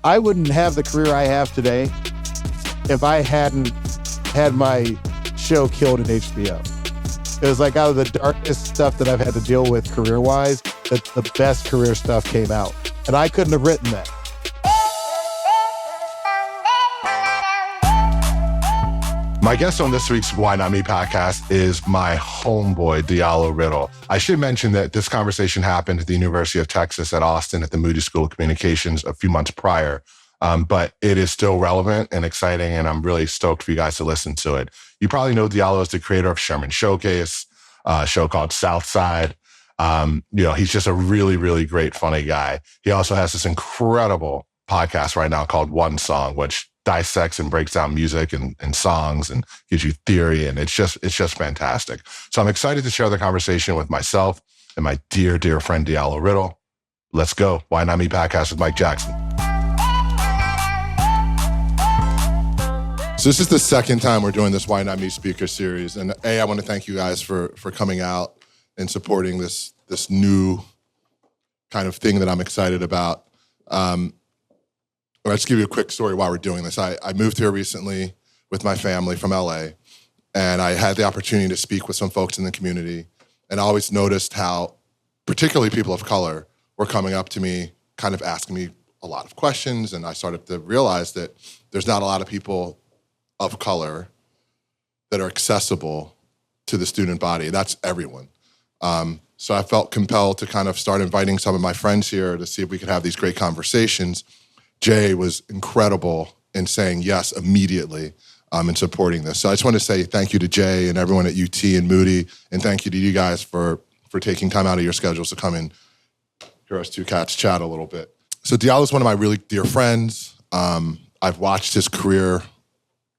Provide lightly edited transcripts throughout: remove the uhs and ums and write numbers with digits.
I wouldn't have the career I have today if I hadn't had my show killed in HBO. It was like out of the darkest stuff that I've had to deal with career-wise, that the best career stuff came out. And I couldn't have written that. My guest on this week's Why Not Me podcast is my homeboy, Diallo Riddle. I should mention that this conversation happened at the University of Texas at Austin at the Moody School of Communications a few months prior, but it is still relevant and exciting, and I'm really stoked for you guys to listen to it. You probably know Diallo as the creator of Sherman Showcase, a show called Southside. He's just a really, really great, funny guy. He also has this incredible podcast right now called One Song, which dissects and breaks down music and songs and gives you theory. And it's just fantastic. So I'm excited to share the conversation with myself and my dear, dear friend, Diallo Riddle. Let's go. Why Not Me podcast with Mike Jackson. So this is the second time we're doing this Why Not Me speaker series. And I want to thank you guys for coming out and supporting this new kind of thing that I'm excited about. I'll just give you a quick story why we're doing this. I moved here recently with my family from LA, and I had the opportunity to speak with some folks in the community. And I always noticed how, particularly people of color, were coming up to me, kind of asking me a lot of questions. And I started to realize that there's not a lot of people of color that are accessible to the student body. That's everyone. So I felt compelled to kind of start inviting some of my friends here to see if we could have these great conversations. Jay was incredible in saying yes immediately and supporting this. So I just want to say thank you to Jay and everyone at UT and Moody, and thank you to you guys for taking time out of your schedules to come and hear us two cats chat a little bit. So Diallo is one of my really dear friends. I've watched his career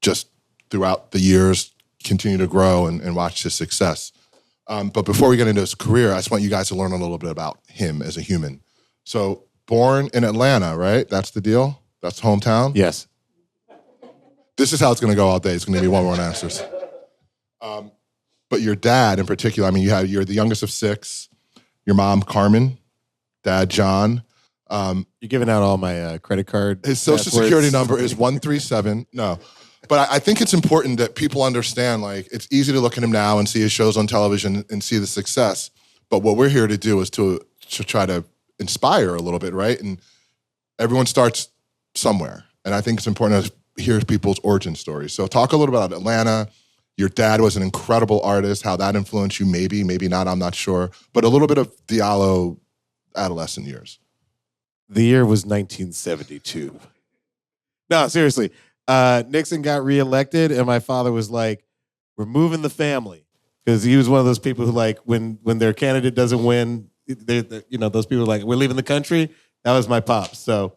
just throughout the years continue to grow and watched his success. But before we get into his career, I just want you guys to learn a little bit about him as a human. So born in Atlanta, right? That's the deal? That's hometown? Yes. This is how it's going to go all day. It's going to be one-word answers. But your dad in particular, I mean, you're the youngest of six. Your mom, Carmen. Dad, John. You're giving out all my credit card His social security number is 137. No. But I think it's important that people understand, like, it's easy to look at him now and see his shows on television and see the success. But what we're here to do is to try to inspire a little bit, right? And everyone starts somewhere. And I think it's important to hear people's origin stories. So talk a little about Atlanta. Your dad was an incredible artist, how that influenced you, maybe not, I'm not sure. But a little bit of Diallo adolescent years. The year was 1972. No, seriously. Nixon got reelected, and my father was like, we're moving the family. Because he was one of those people who, like, when their candidate doesn't win, those people are like, we're leaving the country. That was my pops. So,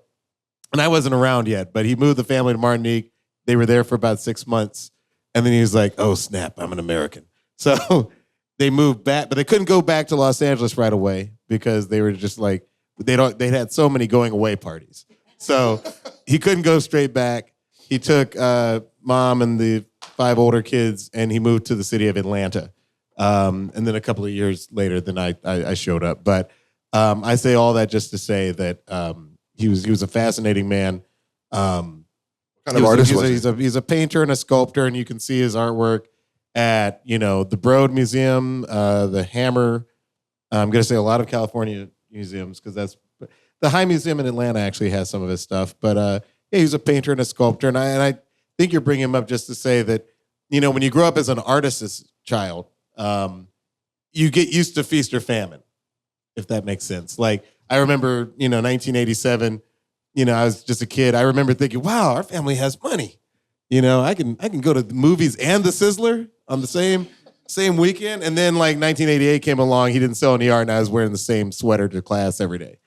and I wasn't around yet, but he moved the family to Martinique. They were there for about 6 months. And then he was like, oh, snap, I'm an American. So they moved back, but they couldn't go back to Los Angeles right away because they were just like, they had so many going away parties. So he couldn't go straight back. He took mom and the 5 older kids, and he moved to the city of Atlanta. And then a couple of years later, then I showed up. But I say all that just to say that he was a fascinating man. What kind of artist was he? He's a painter and a sculptor, and you can see his artwork at the Broad Museum, the Hammer. I'm going to say a lot of California museums because that's the High Museum in Atlanta actually has some of his stuff. But yeah, he's a painter and a sculptor, and I think you're bringing him up just to say that when you grow up as an artist's child. You get used to feast or famine, if that makes sense. Like, I remember, 1987, I was just a kid. I remember thinking, wow, our family has money. I can go to the movies and the Sizzler on the same weekend. And then, like, 1988 came along. He didn't sell any art, and I was wearing the same sweater to class every day.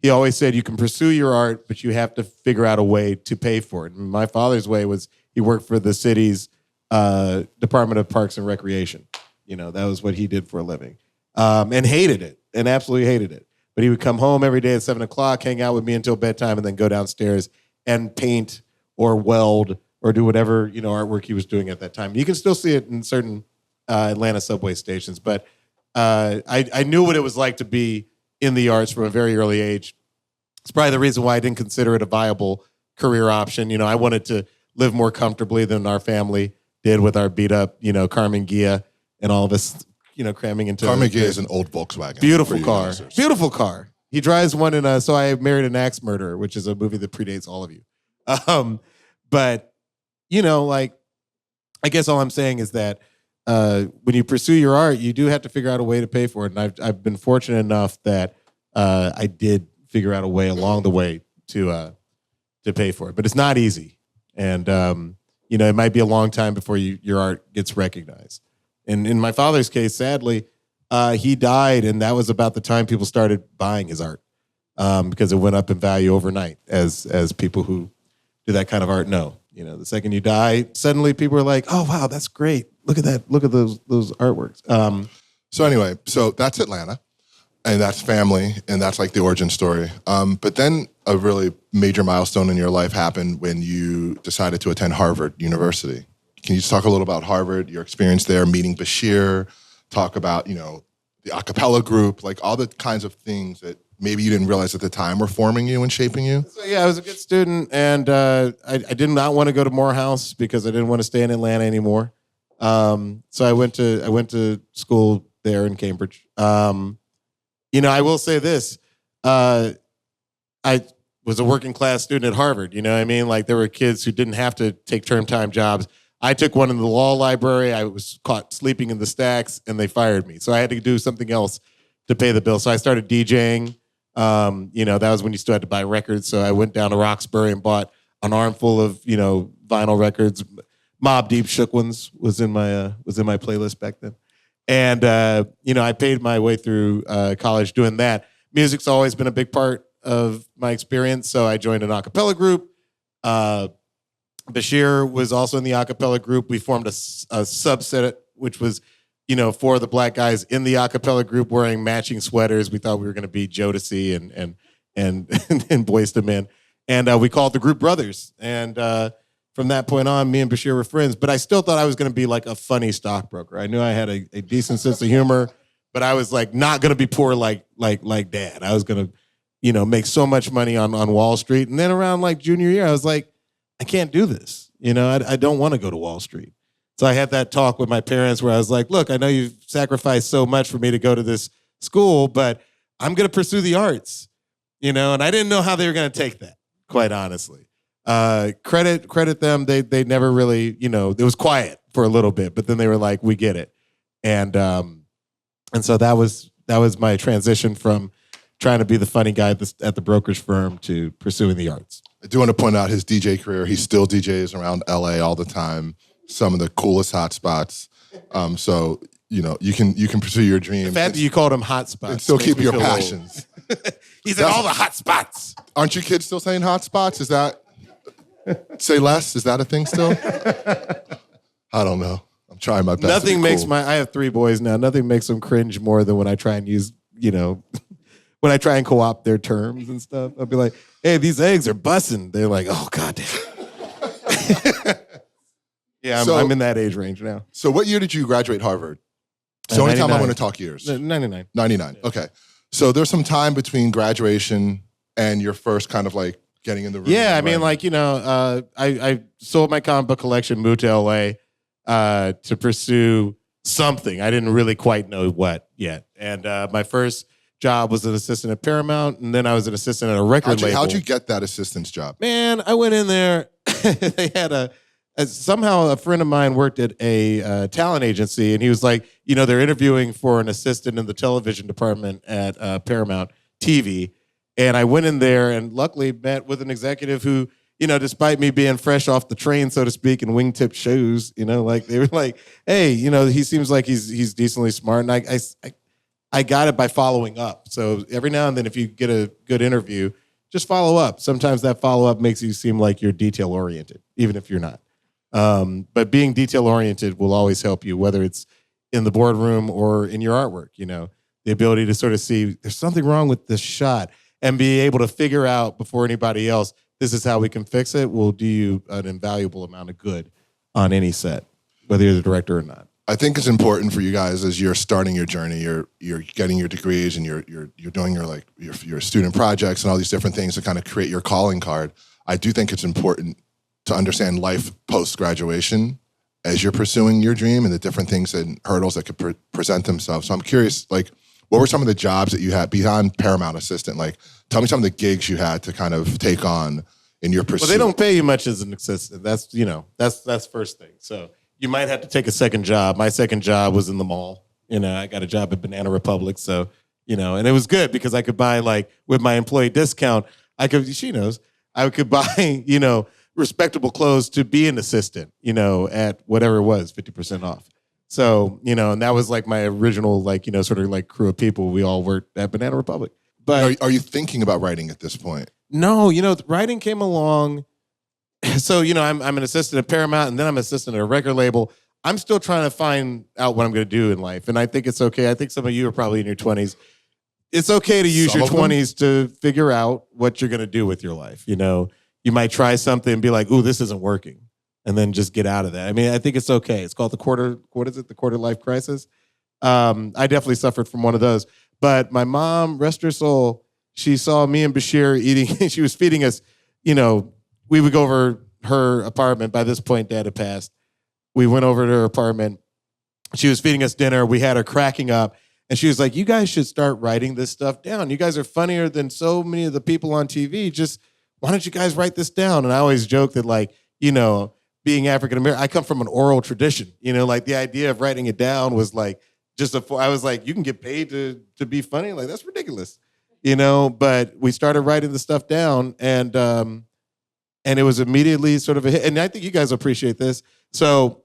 He always said, you can pursue your art, but you have to figure out a way to pay for it. And my father's way was he worked for the city's Department of Parks and Recreation. That was what he did for a living. And hated it, and absolutely hated it. But he would come home every day at 7 o'clock, hang out with me until bedtime, and then go downstairs and paint or weld or do whatever, artwork he was doing at that time. You can still see it in certain Atlanta subway stations. But I knew what it was like to be in the arts from a very early age. It's probably the reason why I didn't consider it a viable career option. I wanted to live more comfortably than our family did with our beat up, Carmen Gia and all of us, cramming into Carmen Gia is an old Volkswagen. Beautiful car. Beautiful car. He drives one in so I Married an Axe Murderer, which is a movie that predates all of you. But, I guess all I'm saying is that when you pursue your art, you do have to figure out a way to pay for it. And I've been fortunate enough that I did figure out a way along the way to pay for it. But it's not easy. And, it might be a long time before your art gets recognized. And in my father's case, sadly, he died, and that was about the time people started buying his art because it went up in value overnight, as people who do that kind of art know. The second you die, suddenly people are like, "Oh wow, that's great! Look at that! Look at those artworks." So anyway, so that's Atlanta, and that's family, and that's like the origin story. But then a really major milestone in your life happened when you decided to attend Harvard University. Can you just talk a little about Harvard, your experience there, meeting Bashir, talk about, the a cappella group, like all the kinds of things that maybe you didn't realize at the time were forming you and shaping you? So, yeah, I was a good student, and I did not want to go to Morehouse because I didn't want to stay in Atlanta anymore. So I went to school there in Cambridge. I will say this. I was a working class student at Harvard. You know what I mean? Like there were kids who didn't have to take term time jobs. I took one in the law library. I was caught sleeping in the stacks, and they fired me. So I had to do something else to pay the bill. So I started DJing. That was when you still had to buy records. So I went down to Roxbury and bought an armful of, vinyl records. Mobb Deep Shook Ones was in my playlist back then. And, I paid my way through college doing that. Music's always been a big part of my experience. So I joined an a cappella group. Bashir was also in the a cappella group. We formed a subset, which was, four of the black guys in the a cappella group wearing matching sweaters. We thought we were going to be Jodeci and Boyz II Men. And we called the group Brothers. And from that point on, me and Bashir were friends. But I still thought I was going to be like a funny stockbroker. I knew I had a decent sense of humor, but I was like not going to be poor like Dad. I was going to, make so much money on Wall Street. And then around like junior year, I was like, I can't do this. I don't want to go to Wall Street. So I had that talk with my parents where I was like, look, I know you've sacrificed so much for me to go to this school, but I'm going to pursue the arts, and I didn't know how they were going to take that, quite honestly. Credit them. They never really, it was quiet for a little bit, but then they were like, we get it. And so that was my transition from trying to be the funny guy at the brokerage firm to pursuing the arts. I do want to point out his DJ career. He still DJs around LA all the time. Some of the coolest hot spots. So, you can pursue your dreams. The fact that you called them hot spots. And still keep your passions. He's in all the hot spots. Aren't you kids still saying hot spots? Is that, say less? Is that a thing still? I don't know. I'm trying my best. Nothing makes I have 3 boys now. Nothing makes them cringe more than when I try and use, when I try and co-opt their terms and stuff. I'll be like, hey, these eggs are bussin'. They're like, oh, goddamn. Yeah, I'm in that age range now. So what year did you graduate Harvard? So anytime I want to talk years. 99. 99. Okay. So there's some time between graduation and your first kind of like getting in the room. Yeah, I mean, like, I sold my comic book collection, moved to LA to pursue something. I didn't really quite know what yet. And my first job was an assistant at Paramount, and then I was an assistant at a record label. How'd you get that assistant's job? Man, I went in there. They had somehow a friend of mine worked at a talent agency, and he was like, they're interviewing for an assistant in the television department at Paramount TV. And I went in there and luckily met with an executive who, despite me being fresh off the train, so to speak, in wingtip shoes, like they were like, hey, he seems like he's decently smart. And I got it by following up. So every now and then, if you get a good interview, just follow up. Sometimes that follow-up makes you seem like you're detail-oriented, even if you're not. But being detail-oriented will always help you, whether it's in the boardroom or in your artwork, the ability to sort of see there's something wrong with this shot and be able to figure out before anybody else, this is how we can fix it, will do you an invaluable amount of good on any set, whether you're the director or not. I think it's important for you guys as you're starting your journey, you're getting your degrees and you're doing your student projects and all these different things to kind of create your calling card. I do think it's important to understand life post-graduation as you're pursuing your dream and the different things and hurdles that could present themselves. So I'm curious, like, what were some of the jobs that you had beyond Paramount assistant? Like, tell me some of the gigs you had to kind of take on in your pursuit. Well, they don't pay you much as an assistant. That's, that's first thing. So you might have to take a second job. My second job was in the mall. I got a job at Banana Republic. So, and it was good because I could buy, like, with my employee discount, I could buy, respectable clothes to be an assistant, at whatever it was, 50% off. So, and that was like my original, like, sort of like crew of people. We all worked at Banana Republic. But are you thinking about writing at this point? No, writing came along. So, I'm an assistant at Paramount, and then I'm an assistant at a record label. I'm still trying to find out what I'm going to do in life. And I think it's okay. I think some of you are probably in your 20s. It's okay to use your 20s to figure out what you're going to do with your life. You might try something and be like, ooh, this isn't working. And then just get out of that. I mean, I think it's okay. It's called the quarter life crisis. I definitely suffered from one of those. But my mom, rest her soul, she saw me and Bashir eating. She was feeding us, we would go over her apartment. By this point, Dad had passed. We went over to her apartment. She was feeding us dinner. We had her cracking up. And she was like, you guys should start writing this stuff down. You guys are funnier than so many of the people on TV. Just, why don't you guys write this down? And I always joke that, like, being African-American, I come from an oral tradition. Like, the idea of writing it down was like, I was like, you can get paid to be funny? Like, that's ridiculous. But we started writing the stuff down, and it was immediately sort of a hit. And I think you guys appreciate this. So,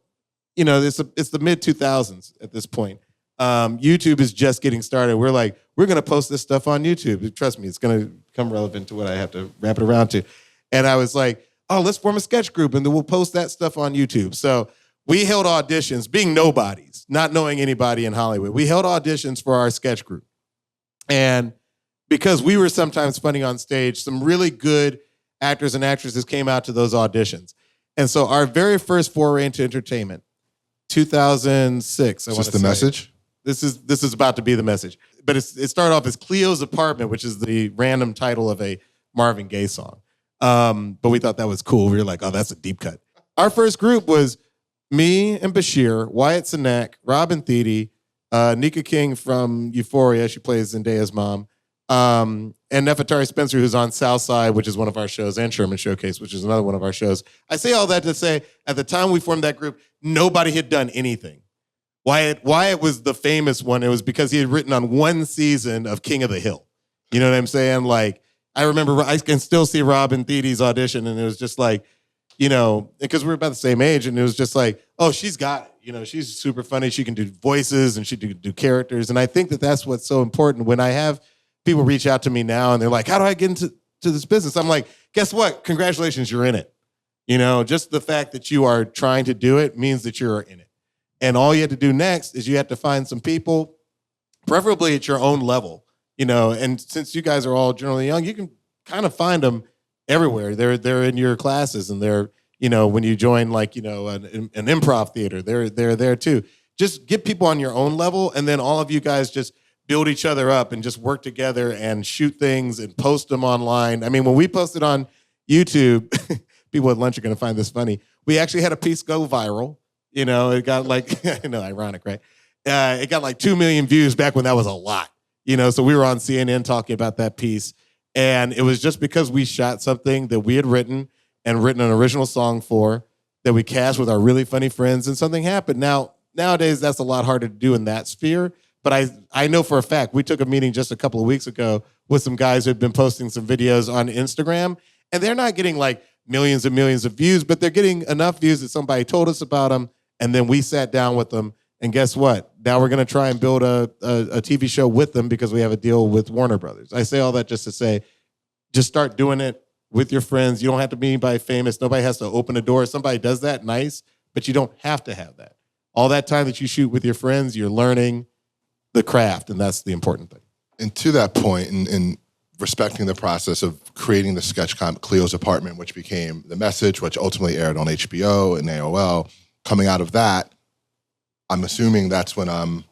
it's the mid-2000s at this point. YouTube is just getting started. We're like, we're going to post this stuff on YouTube. Trust me, it's going to become relevant to what I have to wrap it around to. And I was like, oh, let's form a sketch group, and then we'll post that stuff on YouTube. So we held auditions, being nobodies, not knowing anybody in Hollywood. We held auditions for our sketch group. And because we were sometimes funny on stage, some really good actors and actresses came out to those auditions. And so our very first foray into entertainment, 2006. Is this the message? This is about to be the message. But it started off as Cleo's Apartment, which is the random title of a Marvin Gaye song. But we thought that was cool. We were like, oh, that's a deep cut. Our first group was me and Bashir, Wyatt Cenac, Robin Thede, Nika King from Euphoria. She plays Zendaya's mom. And Nefertari Spencer, who's on Southside, which is one of our shows, and Sherman Showcase, which is another one of our shows. I say all that to say, at the time we formed that group, nobody had done anything. Wyatt was the famous one. It was because he had written on one season of King of the Hill. You know what I'm saying? Like, I remember, I can still see Robin Thede's audition, and it was just like, because we're about the same age, and it was just like, oh, she's got it. She's super funny. She can do voices, and she can do characters. And I think that that's what's so important. When I have people reach out to me now, and they're like, how do I get into this business? I'm like, guess what? Congratulations, you're in it. Just the fact that you are trying to do it means that you're in it. And all you have to do next is you have to find some people, preferably at your own level, and since you guys are all generally young, you can kind of find them everywhere. They're in your classes, and they're, when you join, like, an improv theater, they're there too. Just get people on your own level, and then all of you guys just build each other up and just work together and shoot things and post them online. I mean, when we posted on YouTube, people at lunch are going to find this funny. We actually had a piece go viral. It got like, ironic, right? It got like 2 million views back when that was a lot. So we were on CNN talking about that piece. And it was just because we shot something that we had written and written an original song for, that we cast with our really funny friends, and something happened. Nowadays, that's a lot harder to do in that sphere. But I know for a fact, we took a meeting just a couple of weeks ago with some guys who had been posting some videos on Instagram, and they're not getting like millions and millions of views, but they're getting enough views that somebody told us about them. And then we sat down with them, and guess what? Now we're going to try and build a TV show with them because we have a deal with Warner Brothers. I say all that just to say, just start doing it with your friends. You don't have to be anybody famous. Nobody has to open a door. If somebody does that, nice, but you don't have to have that. All that time that you shoot with your friends, you're learning the craft, and that's the important thing. And to that point, in respecting the process of creating the sketch comp Cleo's Apartment, which became The Message, which ultimately aired on HBO and AOL, coming out of that, I'm assuming that's when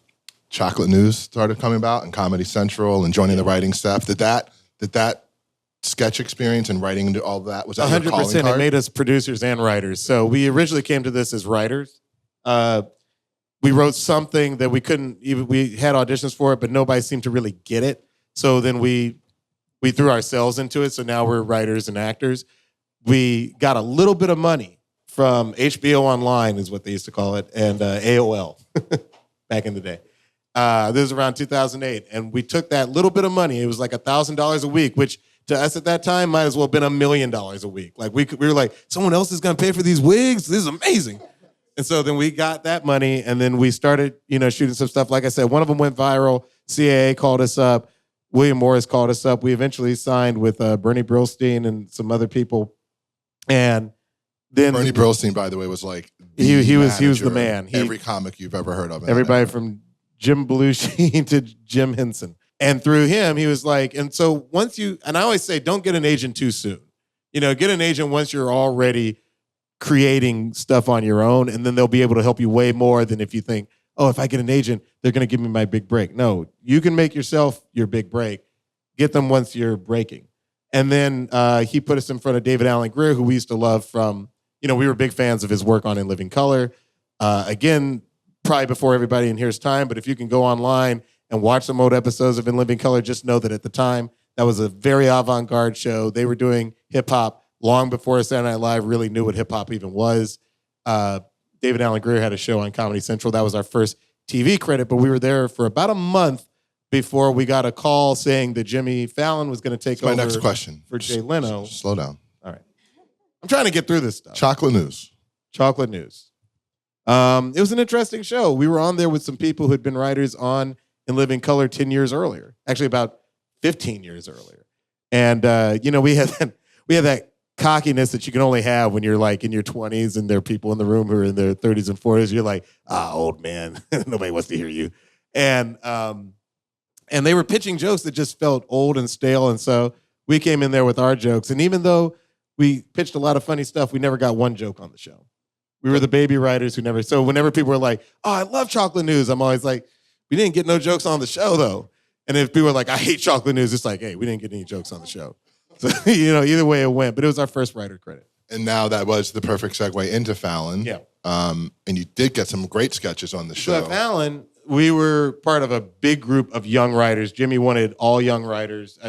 Chocolate News started coming about and Comedy Central and joining the writing staff. Did that sketch experience and writing all that, was that your calling 100%. card? It made us producers and writers. So we originally came to this as writers. We wrote something that we couldn't even, we had auditions for it, but nobody seemed to really get it. So then we threw ourselves into it. So now we're writers and actors. We got a little bit of money from HBO Online, is what they used to call it, and AOL back in the day. This was around 2008. And we took that little bit of money. It was like $1,000 a week, which to us at that time might as well have been $1 million a week. Like we were like, someone else is going to pay for these wigs? This is amazing. And so then we got that money, and then we started, shooting some stuff. Like I said, one of them went viral. CAA called us up. William Morris called us up. We eventually signed with Bernie Brillstein and some other people. And then Bernie Brillstein, by the way, was like he was the man. Every comic you've ever heard of. Everybody from Jim Belushi to Jim Henson. And through him, he was like, and so once and I always say, don't get an agent too soon. Get an agent once you're already creating stuff on your own, and then they'll be able to help you way more than if you think, oh, if I get an agent, they're going to give me my big break. No, you can make yourself your big break. Get them once you're breaking. And then he put us in front of David Allen Greer, who we used to love from, we were big fans of his work on In Living Color. Again, probably before everybody in here's time, but if you can go online and watch some old episodes of In Living Color, just know that at the time, that was a very avant-garde show. They were doing hip-hop long before Saturday Night Live really knew what hip-hop even was. David Allen Greer had a show on Comedy Central. That was our first TV credit, but we were there for about a month before we got a call saying that Jimmy Fallon was going to take over. My next question. For Jay Leno. Slow down. All right. I'm trying to get through this stuff. Chocolate News. Chocolate News. It was an interesting show. We were on there with some people who had been writers on In Living Color 10 years earlier, actually about 15 years earlier. And, we had that cockiness that you can only have when you're like in your 20s and there are people in the room who are in their 30s and 40s. You're like, old man, nobody wants to hear you. And they were pitching jokes that just felt old and stale. And so we came in there with our jokes. And even though we pitched a lot of funny stuff, we never got one joke on the show. We were the baby writers who never, so whenever people were like, oh, I love Chocolate News, I'm always like, we didn't get no jokes on the show though. And if people were like, I hate Chocolate News, it's like, hey, we didn't get any jokes on the show. So, either way it went, but it was our first writer credit. And now that was the perfect segue into Fallon. Yeah. And you did get some great sketches on the show. So at Fallon, we were part of a big group of young writers. Jimmy wanted all young writers,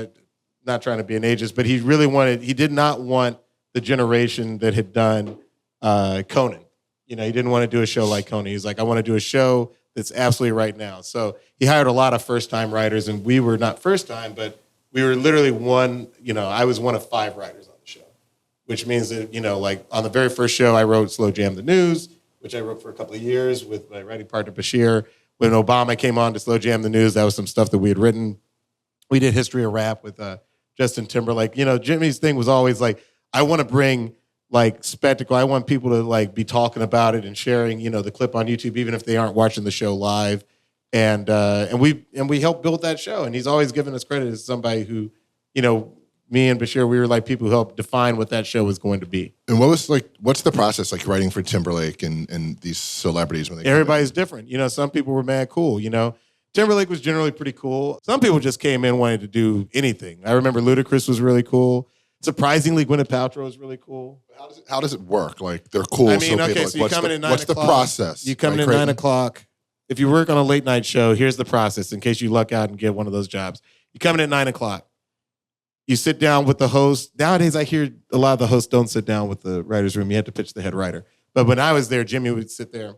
not trying to be an ageist, but he did not want the generation that had done Conan. He didn't want to do a show like Conan. He's like, I want to do a show that's absolutely right now. So he hired a lot of first-time writers, and we were not first-time, but we were literally I was one of 5 writers on the show, which means that, like on the very first show, I wrote Slow Jam the News, which I wrote for a couple of years with my writing partner, Bashir. When Obama came on to Slow Jam the News, that was some stuff that we had written. We did History of Rap with Justin Timberlake. Jimmy's thing was always like, I want to bring like spectacle. I want people to like be talking about it and sharing, the clip on YouTube, even if they aren't watching the show live. And we helped build that show. And he's always given us credit as somebody who, me and Bashir, we were like people who helped define what that show was going to be. And what's the process like writing for Timberlake and these celebrities when they Everybody's different. Some people were mad cool, Timberlake was generally pretty cool. Some people just came in wanting to do anything. I remember Ludacris was really cool. Surprisingly, Gwyneth Paltrow was really cool. How does it work? Like they're cool. I mean, okay, so you come in at 9 o'clock. What's the process? You come in at 9 o'clock. If you work on a late night show, here's the process in case you luck out and get one of those jobs. You come in at 9 o'clock. You sit down with the host. Nowadays, I hear a lot of the hosts don't sit down with the writer's room. You have to pitch the head writer. But when I was there, Jimmy would sit there.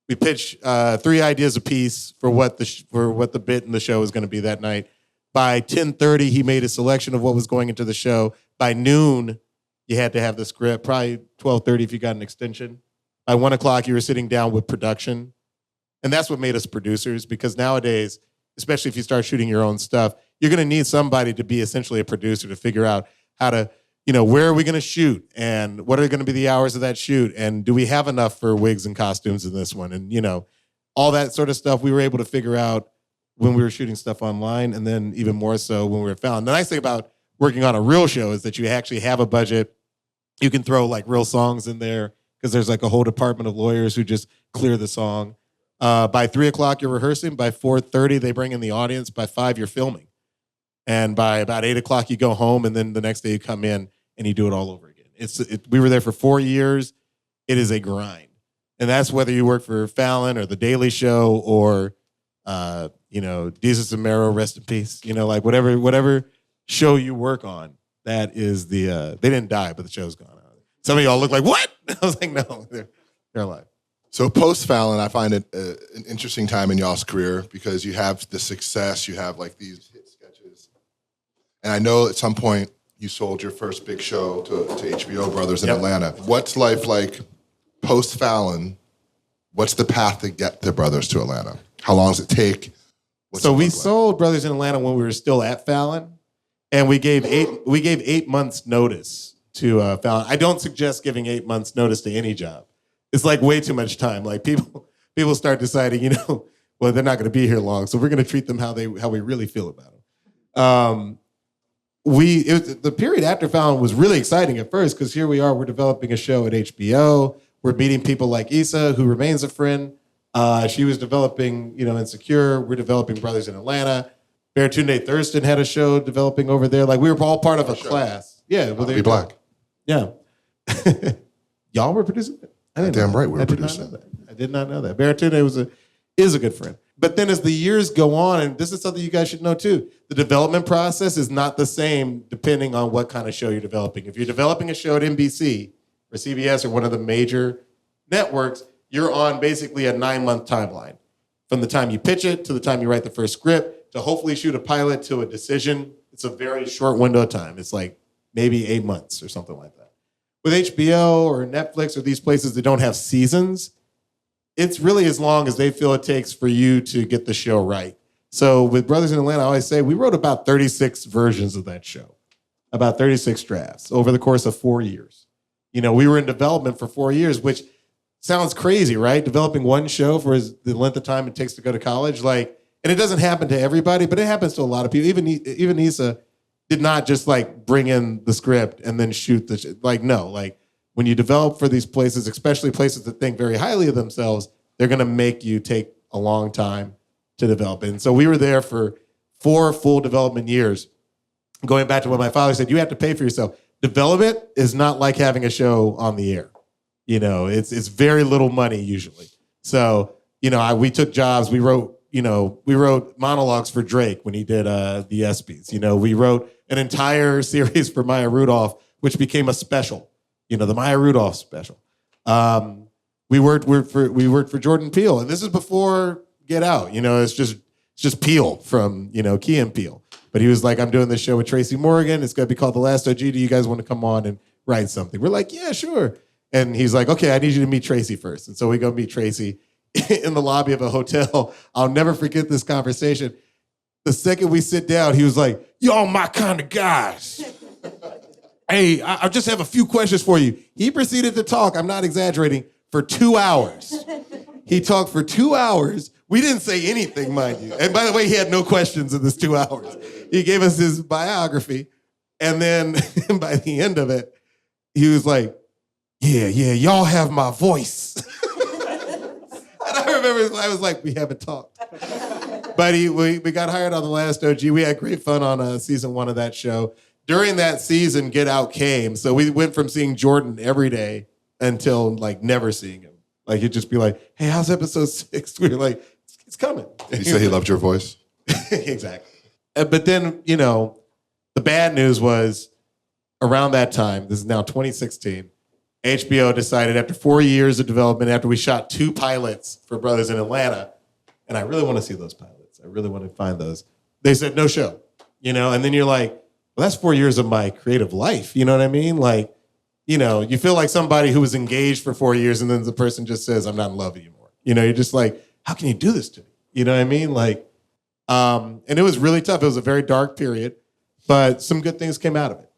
We pitch 3 ideas apiece for what the bit in the show was going to be that night. By 10:30, he made a selection of what was going into the show. By noon, you had to have the script. Probably 12:30 if you got an extension. By 1 o'clock, you were sitting down with production. And that's what made us producers, because nowadays, especially if you start shooting your own stuff, you're going to need somebody to be essentially a producer to figure out how to, where are we going to shoot and what are going to be the hours of that shoot and do we have enough for wigs and costumes in this one? And, all that sort of stuff we were able to figure out when we were shooting stuff online, and then even more so when we were found. The nice thing about working on a real show is that you actually have a budget. You can throw like real songs in there because there's like a whole department of lawyers who just clear the song. By 3:00, you're rehearsing. By 4:30, they bring in the audience. By 5, you're filming. And by about 8:00, you go home. And then the next day you come in and you do it all over again. We were there for 4 years. It is a grind. And that's whether you work for Fallon or The Daily Show or, Jesus Amaro, rest in peace. Like whatever show you work on, that is they didn't die, but the show's gone. Some of y'all look like, what? I was like, no, they're alive. So post Fallon, I find it an interesting time in y'all's career because you have the success, you have like these hit sketches. And I know at some point you sold your first big show to HBO Brothers in Atlanta. What's life like post Fallon? What's the path to get the Brothers to Atlanta? How long does it take? We sold Brothers in Atlanta when we were still at Fallon, and we gave 8 months notice to Fallon. I don't suggest giving 8 months notice to any job. It's like way too much time. Like people start deciding, well, they're not going to be here long, so we're going to treat them how we really feel about them. The period after Fallon was really exciting at first because here we are, we're developing a show at HBO. We're meeting people like Issa, who remains a friend. She was developing, Insecure. We're developing Brothers in Atlanta. Baratunde Thurston had a show developing over there. Like we were all part of a class. Yeah, well, Be Black. Yeah, y'all were producing it. Damn right, we were producing. I did not know that. Baratunde is a good friend. But then as the years go on, and this is something you guys should know too, the development process is not the same depending on what kind of show you're developing. If you're developing a show at NBC or CBS or one of the major networks, you're on basically a 9-month timeline. From the time you pitch it to the time you write the first script to hopefully shoot a pilot to a decision. It's a very short window of time. It's like maybe 8 months or something like that. With HBO or Netflix or these places that don't have seasons, it's really as long as they feel it takes for you to get the show right. So with Brothers in Atlanta, I always say we wrote about 36 versions of that show, about 36 drafts over the course of 4 years. We were in development for 4 years, which sounds crazy, right? Developing one show for the length of time it takes to go to college. And it doesn't happen to everybody, but it happens to a lot of people. Even Issa did not just bring in the script and then shoot the when you develop for these places, especially places that think very highly of themselves, they're going to make you take a long time to develop. And so we were there for 4 full development years. Going back to what my father said, you have to pay for yourself. Development is not like having a show on the air. It's very little money usually. So, we took jobs. We wrote monologues for Drake when he did the ESPYs. We wrote an entire series for Maya Rudolph, which became a special. The Maya Rudolph special. We worked for Jordan Peele, and this is before Get Out. It's just Peele from Key and Peele. But he was like, I'm doing this show with Tracy Morgan. It's going to be called The Last OG. Do you guys want to come on and write something? We're like, yeah, sure. And he's like, okay, I need you to meet Tracy first. And so we go meet Tracy in the lobby of a hotel. I'll never forget this conversation. The second we sit down, he was like, y'all my kind of guys. Hey, I just have a few questions for you. He proceeded to talk, I'm not exaggerating, for 2 hours. He talked for 2 hours. We didn't say anything, mind you. And by the way, he had no questions in this 2 hours. He gave us his biography. And then by the end of it, he was like, yeah, y'all have my voice. And I remember I was like, we haven't talked. But we got hired on The Last OG. We had great fun on season 1 of that show. During that season, Get Out came. So we went from seeing Jordan every day until never seeing him. He'd just be like, hey, how's episode 6? We were like, it's coming. He said he loved your voice. Exactly. But then, the bad news was around that time, this is now 2016, HBO decided after 4 years of development, after we shot 2 pilots for Brothers in Atlanta, and I really want to see those pilots. I really want to find those. They said, no show, and then you're like, well, that's 4 years of my creative life. You know what I mean? You feel like somebody who was engaged for 4 years and then the person just says, I'm not in love anymore. You're just like, how can you do this to me? You know what I mean? And it was really tough. It was a very dark period, but some good things came out of it.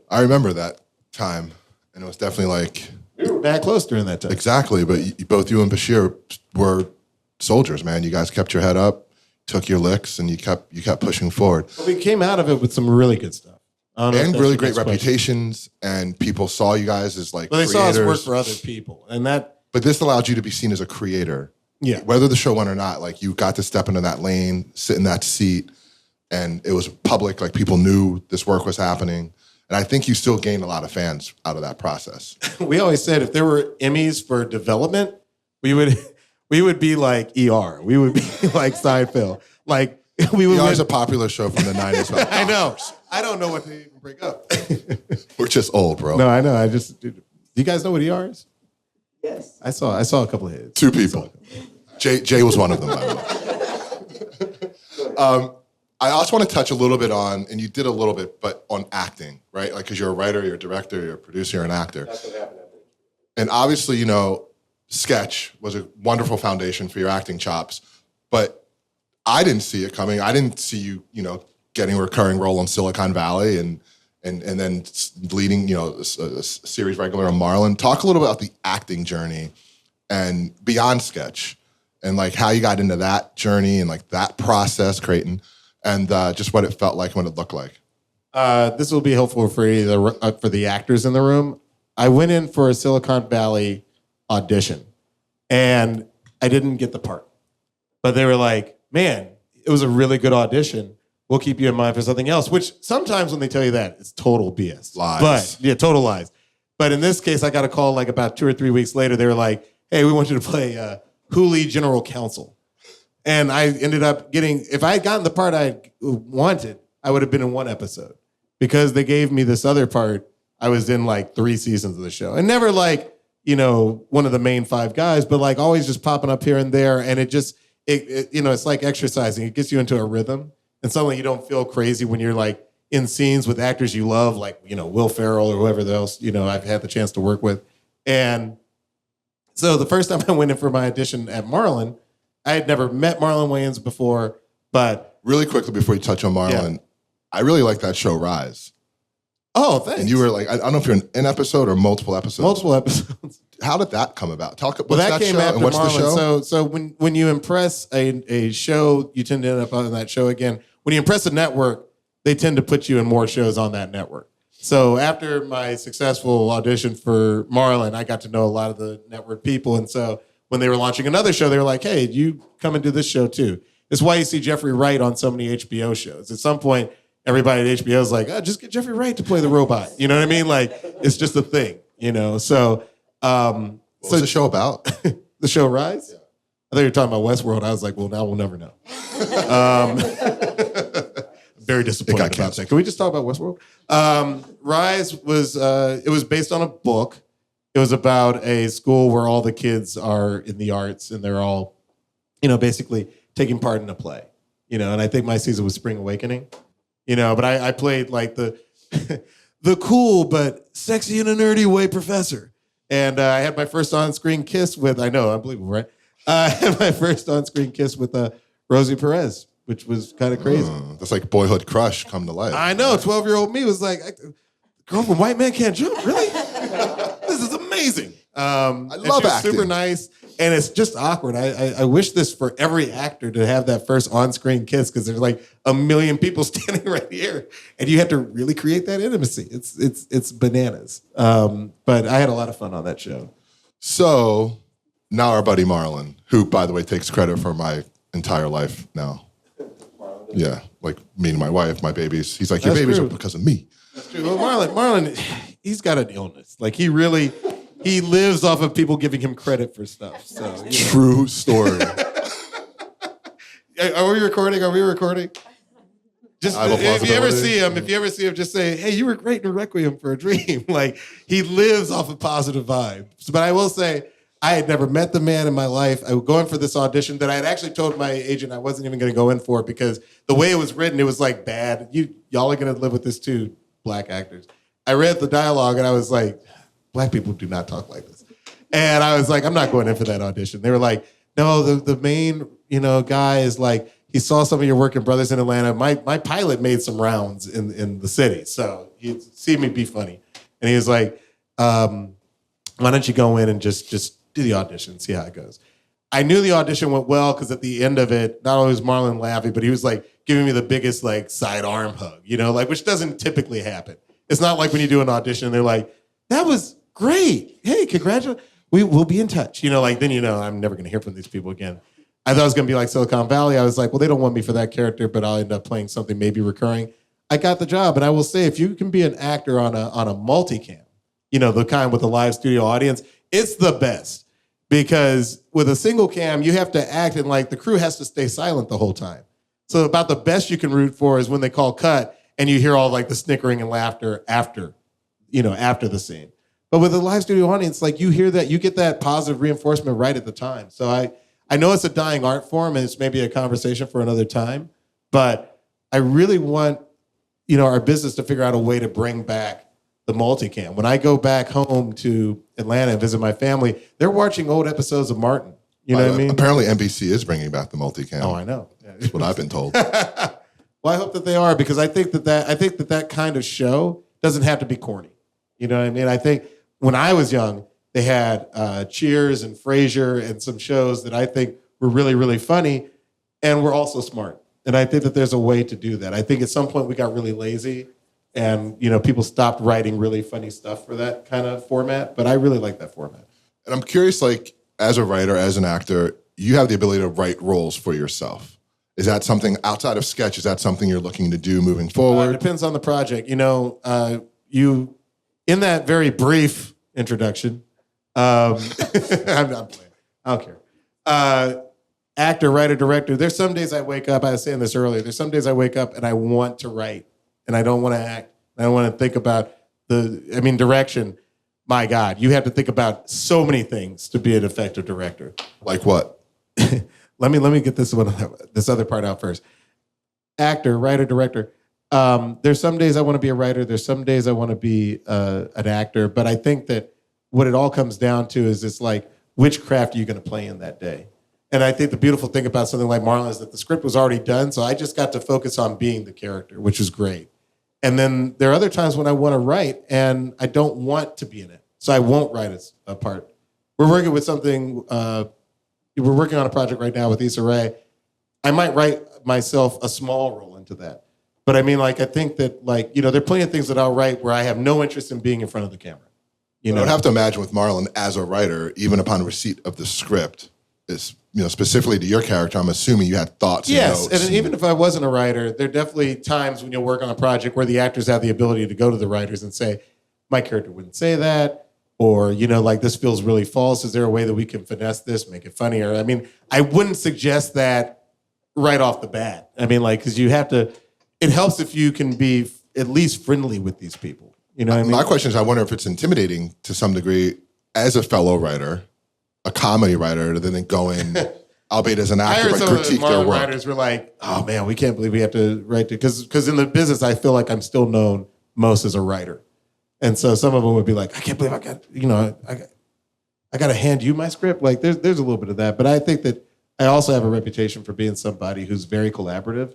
I remember that time, and it was definitely we were back close during that time. Exactly, but both you and Bashir were soldiers, man. You guys kept your head up, took your licks, and you kept pushing forward. But we came out of it with some really good stuff. And really great reputations, and people saw you guys as Well, they saw us work for other people, and that But this allowed you to be seen as a creator. Yeah. Whether the show won or not, like you got to step into that lane, sit in that seat, and it was public, like people knew this work was happening. And I think you still gained a lot of fans out of that process. We always said if there were Emmys for development, we would be like ER. We would be like Seinfeld. Like we would. ER is a popular show from the 90s. About I know. I don't know what to even bring up. We're just old, bro. No, I know. Do you guys know what ER is? Yes. I saw a couple of hits. 2 people. Jay was one of them, by the way. I also want to touch a little bit on, and you did a little bit, but on acting, right? Like, because you're a writer, you're a director, you're a producer, you're an actor. That's what happened. And obviously, you know, sketch was a wonderful foundation for your acting chops, but I didn't see it coming. I didn't see you, you know, getting a recurring role on Silicon Valley and then leading, you know, a series regular on Marlon. Talk a little bit about the acting journey and beyond sketch and like how you got into that journey and like that process, Creighton, and just what it felt like, what it looked like. This will be helpful for the actors in the room. I went in for a Silicon Valley audition, and I didn't get the part. But they were like, man, it was a really good audition. We'll keep you in mind for something else, which sometimes when they tell you that, it's total BS. Lies. But, yeah, total lies. But in this case, I got a call like about 2 or 3 weeks later. They were like, hey, we want you to play Hooli General Counsel. And I ended up getting, if I had gotten the part I wanted, I would have been in 1 episode. Because they gave me this other part, I was in like 3 seasons of the show. And never like, you know, one of the main 5 guys, but like always just popping up here and there. And it just, you know, it's like exercising. It gets you into a rhythm. And suddenly you don't feel crazy when you're like in scenes with actors you love, like, you know, Will Ferrell or whoever else, you know, I've had the chance to work with. And so the first time I went in for my audition at Marlon, I had never met Marlon Wayans before, but... Really quickly before you touch on Marlon, I really like that show, Rise. Oh, thanks. And you were like, I don't know if you're in an episode or multiple episodes. Multiple episodes. How did that come about? What's that came show after and what's Marlon. the show? So when you impress a show, you tend to end up on that show again. When you impress a network, they tend to put you in more shows on that network. So after my successful audition for Marlon, I got to know a lot of the network people. And so when they were launching another show, they were like, hey, you come and do this show too. It's why you see Jeffrey Wright on so many HBO shows. At some point, everybody at HBO is like, oh, just get Jeffrey Wright to play the robot. You know what I mean? Like, it's just a thing, you know? So, what was the show about? The show Rise? Yeah. I thought you were talking about Westworld. I was like, well, now we'll never know. Very disappointed about that. Can we just talk about Westworld? Rise was, it was based on a book. It was about a school where all the kids are in the arts and they're all, you know, basically taking part in a play, you know, and I think my season was Spring Awakening, you know, but I played like the the cool but sexy in a nerdy way professor. And I had my first on-screen kiss with, I know, unbelievable, right? I had my first on-screen kiss with Rosie Perez, which was kind of crazy. That's like boyhood crush come to life. I know, 12-year-old me was like, girl from White Man Can't Jump, really? This is amazing. I love acting. Super nice, and it's just awkward. I wish this for every actor to have that first on-screen kiss because there's like a million people standing right here, and you have to really create that intimacy. It's bananas. But I had a lot of fun on that show. So now our buddy Marlon, who by the way takes credit for my entire life now. Yeah, like me and my wife, my babies. He's like, your babies are because of me. That's true. Well, Marlon, he's got an illness. Like he lives off of people giving him credit for stuff. So True story. Are we recording? Are we recording? Just if you ever see him, just say, "Hey, you were great in Requiem for a Dream." Like he lives off of positive vibes. But I will say, I had never met the man in my life. I was going for this audition that I had actually told my agent I wasn't even going to go in for because the way it was written, it was like bad. Y'all are going to live with this too, black actors. I read the dialogue and I was like, black people do not talk like this. And I was like, I'm not going in for that audition. They were like, no, the main, guy is like, he saw some of your work in Brothers in Atlanta. My pilot made some rounds in the city. So he'd see me be funny. And he was like, why don't you go in and just do the audition, see how it goes. I knew the audition went well because at the end of it, not only was Marlon laughing, but he was like giving me the biggest like side arm hug, which doesn't typically happen. It's not like when you do an audition and they're like, that was great. Hey, congratulations. we'll be in touch. Like then I'm never going to hear from these people again. I thought it was going to be like Silicon Valley. I was like, well, they don't want me for that character, but I'll end up playing something maybe recurring. I got the job, and I will say, if you can be an actor on a multicam, the kind with a live studio audience, it's the best. Because with a single cam, you have to act and like the crew has to stay silent the whole time. So about the best you can root for is when they call cut and you hear all like the snickering and laughter after the scene. But with a live studio audience, like you hear that, you get that positive reinforcement right at the time. So I know it's a dying art form and it's maybe a conversation for another time, but I really want, our business to figure out a way to bring back the multicam. When I go back home to Atlanta and visit my family, they're watching old episodes of Martin. You know what I mean? Apparently NBC is bringing back the multicam. Oh, I know. That's what I've been told. Well, I hope that they are, because I think that kind of show doesn't have to be corny. You know what I mean? I think when I was young, they had Cheers and Frasier and some shows that I think were really, really funny and were also smart. And I think that there's a way to do that. I think at some point we got really lazy and, people stopped writing really funny stuff for that kind of format. But I really like that format. And I'm curious, like, as a writer, as an actor, you have the ability to write roles for yourself. Is that something outside of sketch? Is that something you're looking to do moving forward? It depends on the project. You in that very brief introduction, I'm not playing. I don't care. Actor, writer, director. There's some days I wake up, I was saying this earlier, there's some days I wake up and I want to write and I don't want to act. I don't want to think about direction. My God, you have to think about so many things to be an effective director. Like what? Let me get this other part out first. Actor, writer, director. There's some days I want to be a writer. There's some days I want to be an actor. But I think that what it all comes down to is it's like, which craft are you going to play in that day? And I think the beautiful thing about something like Marlon is that the script was already done. So I just got to focus on being the character, which is great. And then there are other times when I want to write and I don't want to be in it. So I won't write a part. We're working with something, we're working on a project right now with Issa Rae. I might write myself a small role into that. But I think that there are plenty of things that I'll write where I have no interest in being in front of the camera. I would have to imagine with Marlon as a writer, even upon receipt of the script, is specifically to your character, I'm assuming you had thoughts and notes. Yes, and even if I wasn't a writer, there are definitely times when you'll work on a project where the actors have the ability to go to the writers and say, my character wouldn't say that, or, this feels really false. Is there a way that we can finesse this, make it funnier? I wouldn't suggest that right off the bat. Because you have to, it helps if you can be at least friendly with these people. You know what I mean? My question is, I wonder if it's intimidating to some degree as a fellow writer, a comedy writer, to then go in, albeit as an actor, but critique their work. Writers were like, oh man, we can't believe we have to write it. Because in the business, I feel like I'm still known most as a writer. And so some of them would be like, I can't believe I got to hand you my script. There's a little bit of that. But I think that I also have a reputation for being somebody who's very collaborative.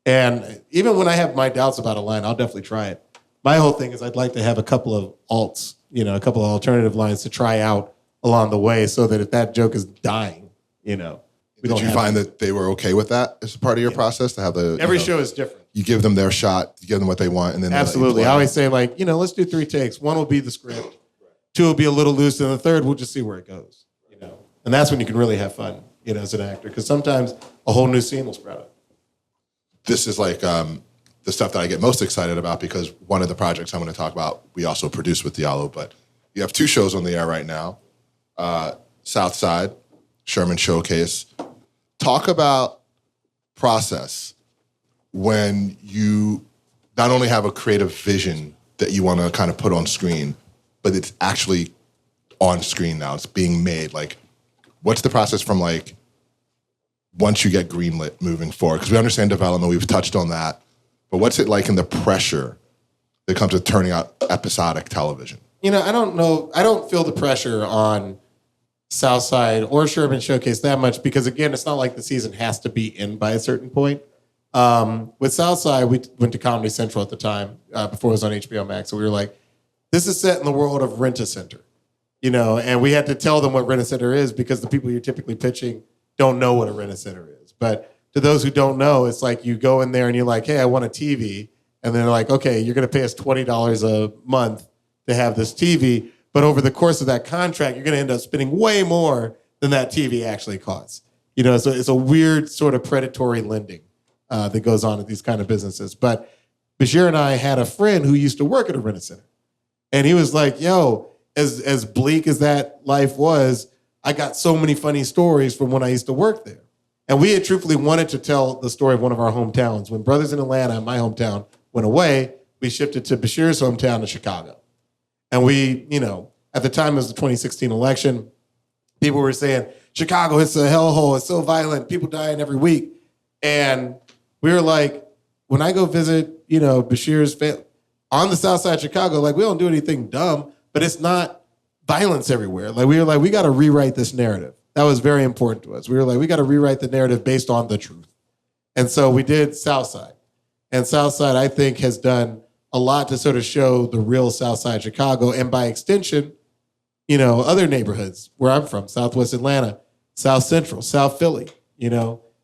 And even when I have my doubts about a line, I'll definitely try it. My whole thing is I'd like to have a couple of alts, a couple of alternative lines to try out along the way so that if that joke is dying, Did you find that they were okay with that as part of your process to have the... Every show is different. You give them their shot, you give them what they want, and then... Absolutely. I always say, let's do 3 takes. 1 will be the script. 2 will be a little loose, and the 3rd, we'll just see where it goes. And that's when you can really have fun, as an actor. Because sometimes a whole new scene will sprout up. This is the stuff that I get most excited about, because one of the projects I'm going to talk about, we also produce with Diallo, but you have 2 shows on the air right now. South Side, Sherman Showcase. Talk about process when you not only have a creative vision that you want to kind of put on screen, but it's actually on screen now. It's being made. What's the process from once you get greenlit moving forward? Because we understand development, we've touched on that. But what's it like in the pressure that comes with turning out episodic television? I don't know. I don't feel the pressure on Southside or Sherman Showcase that much because, again, it's not like the season has to be in by a certain point. With Southside, we went to Comedy Central at the time before it was on HBO Max. So we were like, this is set in the world of Rent-A-Center, and we had to tell them what Rent-A-Center is because the people you're typically pitching don't know what a Rent-A-Center is. But to those who don't know, it's like you go in there and you're like, hey, I want a TV. And they're like, okay, you're going to pay us $20 a month to have this TV. But over the course of that contract, you're going to end up spending way more than that TV actually costs. So it's a weird sort of predatory lending that goes on at these kind of businesses. But Bashir and I had a friend who used to work at a rent-a-center. And he was like, yo, as bleak as that life was, I got so many funny stories from when I used to work there. And we had truthfully wanted to tell the story of one of our hometowns. When Brothers in Atlanta, my hometown, went away, we shifted to Bashir's hometown in Chicago. And we, at the time it was the 2016 election, people were saying, Chicago, it's a hellhole, it's so violent, people dying every week. And we were like, when I go visit, Bashir's family on the south side of Chicago, like we don't do anything dumb, but it's not violence everywhere. Like we were like, we got to rewrite this narrative. That was very important to us. We were like, we got to rewrite the narrative based on the truth. And so we did Southside. And Southside, I think, has done a lot to sort of show the real Southside Chicago. And by extension, other neighborhoods where I'm from, Southwest Atlanta, South Central, South Philly,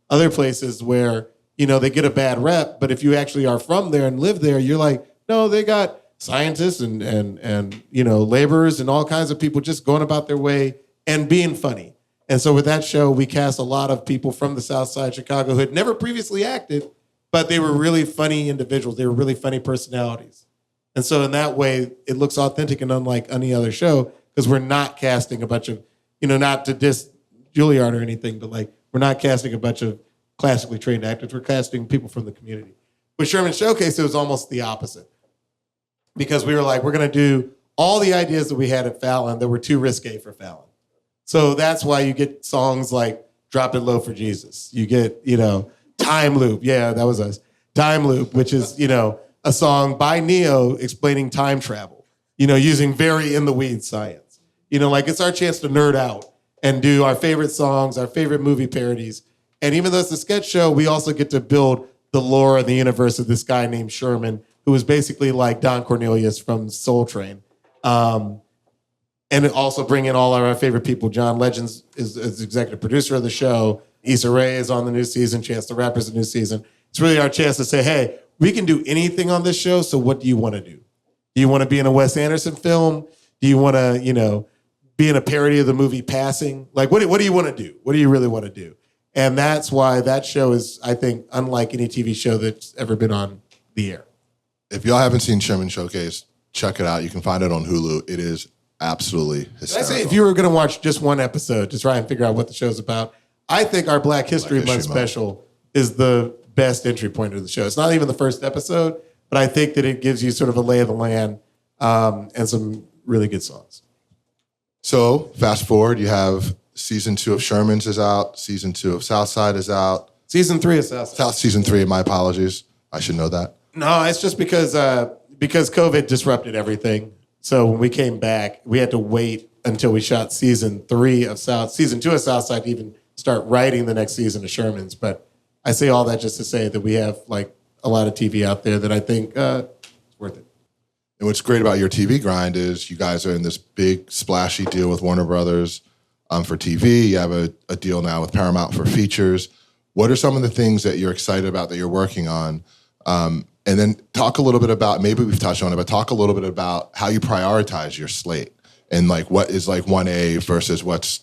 other places where, they get a bad rep. But if you actually are from there and live there, you're like, no, they got scientists and laborers and all kinds of people just going about their way and being funny. And so with that show, we cast a lot of people from the South Side Chicago who had never previously acted, but they were really funny individuals. They were really funny personalities. And so in that way, it looks authentic and unlike any other show because we're not casting a bunch of, not to diss Juilliard or anything, but like we're not casting a bunch of classically trained actors. We're casting people from the community. With Sherman Showcase, it was almost the opposite. Because we were like, we're going to do all the ideas that we had at Fallon that were too risque for Fallon. So that's why you get songs like Drop It Low for Jesus. You get, Time Loop. Yeah, that was us. Time Loop, which is, a song by Neo explaining time travel, using very in the weeds science. It's our chance to nerd out and do our favorite songs, our favorite movie parodies. And even though it's a sketch show, we also get to build the lore of the universe of this guy named Sherman, who was basically like Don Cornelius from Soul Train. And also bring in all of our favorite people. John Legends is executive producer of the show. Issa Rae is on the new season. Chance the Rapper's the new season. It's really our chance to say, hey, we can do anything on this show, so what do you want to do? Do you want to be in a Wes Anderson film? Do you want to, be in a parody of the movie Passing? Like, what do you want to do? What do you really want to do? And that's why that show is, I think, unlike any TV show that's ever been on the air. If y'all haven't seen Sherman Showcase, check it out. You can find it on Hulu. It is absolutely hysterical. I say if you were going to watch just one episode to try and figure out what the show's about, I think our Black History Month special is the best entry point to the show. It's not even the first episode, but I think that it gives you sort of a lay of the land and some really good songs. So fast forward, you have season 2 of Sherman's is out. Season 2 of Southside is out. Season 3 of Southside. Season 3, my apologies. I should know that. No, it's just because COVID disrupted everything. So when we came back, we had to wait until we shot season 2 of Southside to even start writing the next season of Sherman's. But I say all that just to say that we have like a lot of TV out there that I think is worth it. And what's great about your TV grind is you guys are in this big splashy deal with Warner Brothers for TV. You have a deal now with Paramount for features. What are some of the things that you're excited about that you're working on? And then talk a little bit about, maybe we've touched on it, but talk a little bit about how you prioritize your slate and like what is like 1A versus what's,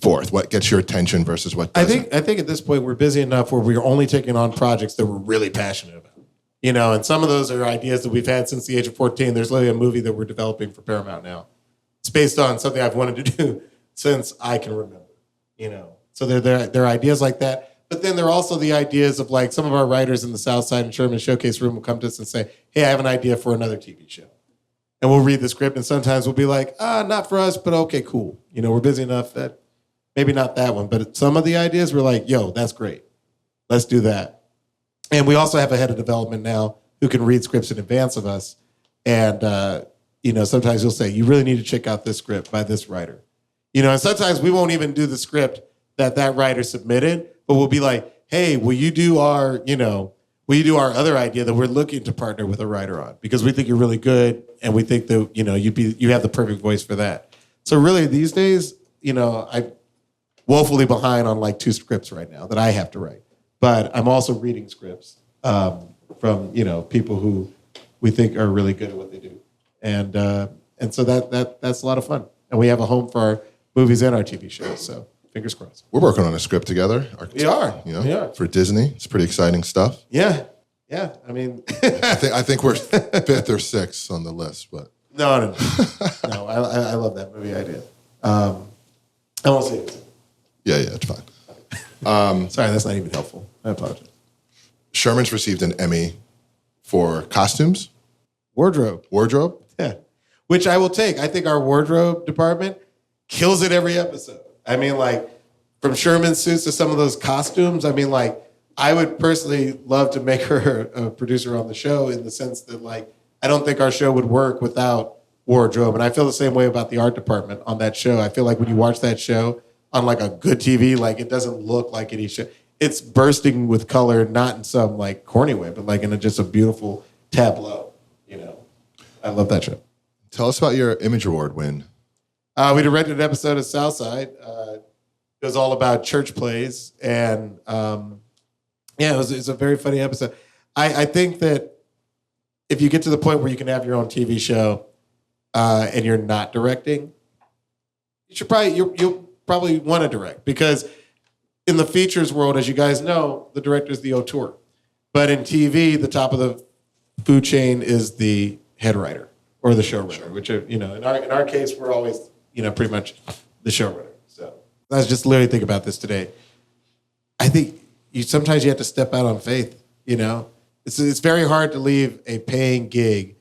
fourth, what gets your attention versus what doesn't. I think at this point we're busy enough where we're only taking on projects that we're really passionate about. And some of those are ideas that we've had since the age of 14. There's literally a movie that we're developing for Paramount now. It's based on something I've wanted to do since I can remember, So there are ideas like that. But then there are also the ideas of like some of our writers in the Southside and Sherman Showcase room will come to us and say, hey, I have an idea for another TV show. And we'll read the script and sometimes we'll be like, not for us, but okay, cool. We're busy enough that maybe not that one. But some of the ideas we're like, yo, that's great. Let's do that. And we also have a head of development now who can read scripts in advance of us. And, sometimes he'll say, you really need to check out this script by this writer. And sometimes we won't even do the script that writer submitted, but we'll be like, hey, will you do our other idea that we're looking to partner with a writer on? Because we think you're really good and we think that, you have the perfect voice for that. So really these days, I'm woefully behind on like 2 scripts right now that I have to write. But I'm also reading scripts from, people who we think are really good at what they do. And And so that's a lot of fun. And we have a home for our movies and our TV shows. So fingers crossed. We're working on a script together. We are. You know, We are. for Disney. It's pretty exciting stuff. Yeah. Yeah. I mean, I think we're 5th or 6th on the list, but no. No, I love that movie idea. I won't say it. yeah, it's fine. Sorry, that's not even helpful. I apologize. Sherman's received an Emmy for costumes, Wardrobe. Yeah. Which I will take. I think our wardrobe department kills it every episode. I mean, like, from Sherman suits to some of those costumes, I mean, like, I would personally love to make her a producer on the show in the sense that, like, I don't think our show would work without wardrobe. And I feel the same way about the art department on that show. I feel like when you watch that show on, like, a good TV, like, it doesn't look like any show. It's bursting with color, not in some, like, corny way, but, like, in just a beautiful tableau, you know. I love that show. Tell us about your Image Award win. We directed an episode of Southside. It was all about church plays, and it's a very funny episode. I think that if you get to the point where you can have your own TV show and you're not directing, you'll probably want to direct, because in the features world, as you guys know, the director's the auteur, but in TV, the top of the food chain is the head writer or the showrunner, which are, in our case, we're always, pretty much the showrunner. So I was just literally thinking about this today. I think sometimes you have to step out on faith, It's very hard to leave a paying gig,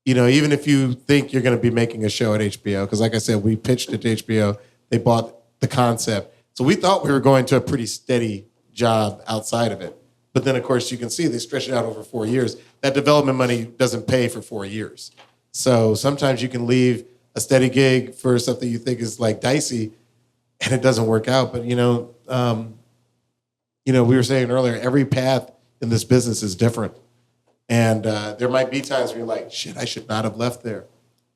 even if you think you're going to be making a show at HBO. Because like I said, we pitched it to HBO. They bought the concept. So we thought we were going to a pretty steady job outside of it. But then, of course, you can see they stretch it out over 4 years. That development money doesn't pay for 4 years. So sometimes you can leave a steady gig for something you think is like dicey, and it doesn't work out. But, we were saying earlier, every path in this business is different. And there might be times where you're like, shit, I should not have left there.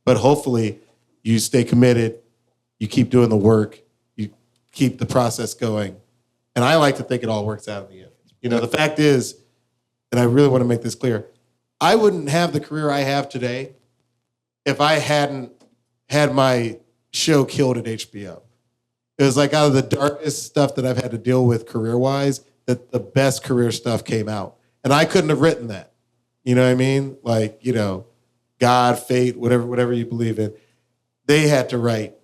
But hopefully you stay committed, you keep doing the work, you keep the process going. And I like to think it all works out in the end. The fact is, and I really want to make this clear, I wouldn't have the career I have today if I hadn't had my show killed at HBO. It was like out of the darkest stuff that I've had to deal with career-wise, that the best career stuff came out. And I couldn't have written that. You know what I mean? Like, God, fate, whatever you believe in. They had to write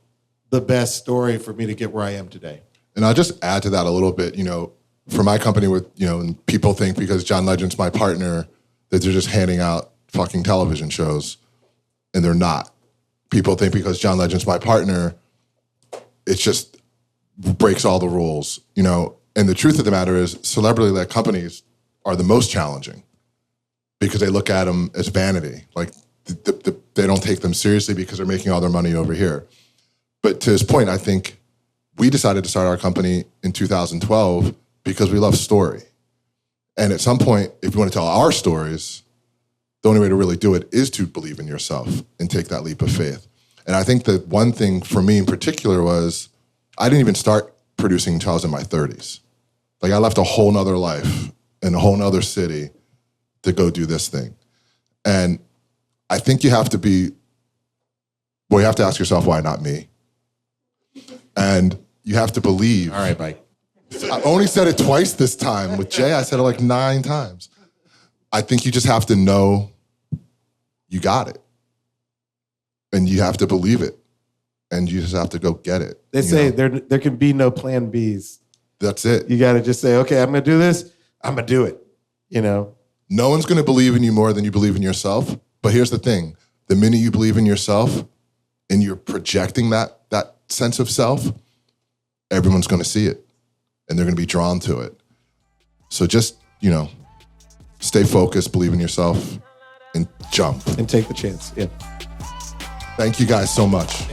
the best story for me to get where I am today. And I'll just add to that a little bit, for my company and people think because John Legend's my partner that they're just handing out fucking television shows, and they're not. People think because John Legend's my partner, it's just breaks all the rules, And the truth of the matter is celebrity-led companies are the most challenging because they look at them as vanity. Like they don't take them seriously because they're making all their money over here. But to his point, I think we decided to start our company in 2012 because we love story. And at some point, if you want to tell our stories, the only way to really do it is to believe in yourself and take that leap of faith. And I think that one thing for me in particular was I didn't even start producing until I was in my 30s. Like I left a whole nother life in a whole nother city to go do this thing. And I think you have to ask yourself, why not me? And you have to believe. All right, Mike. I only said it twice this time. With Jay, I said it like 9 times. I think you just have to know you got it. And you have to believe it. And you just have to go get it. They say there can be no plan Bs. That's it. You got to just say, okay, I'm going to do this. I'm going to do it. No one's going to believe in you more than you believe in yourself. But here's the thing. The minute you believe in yourself and you're projecting that sense of self, everyone's going to see it. And they're going to be drawn to it. So just, stay focused, believe in yourself, and jump. And take the chance. Yeah. Thank you guys so much.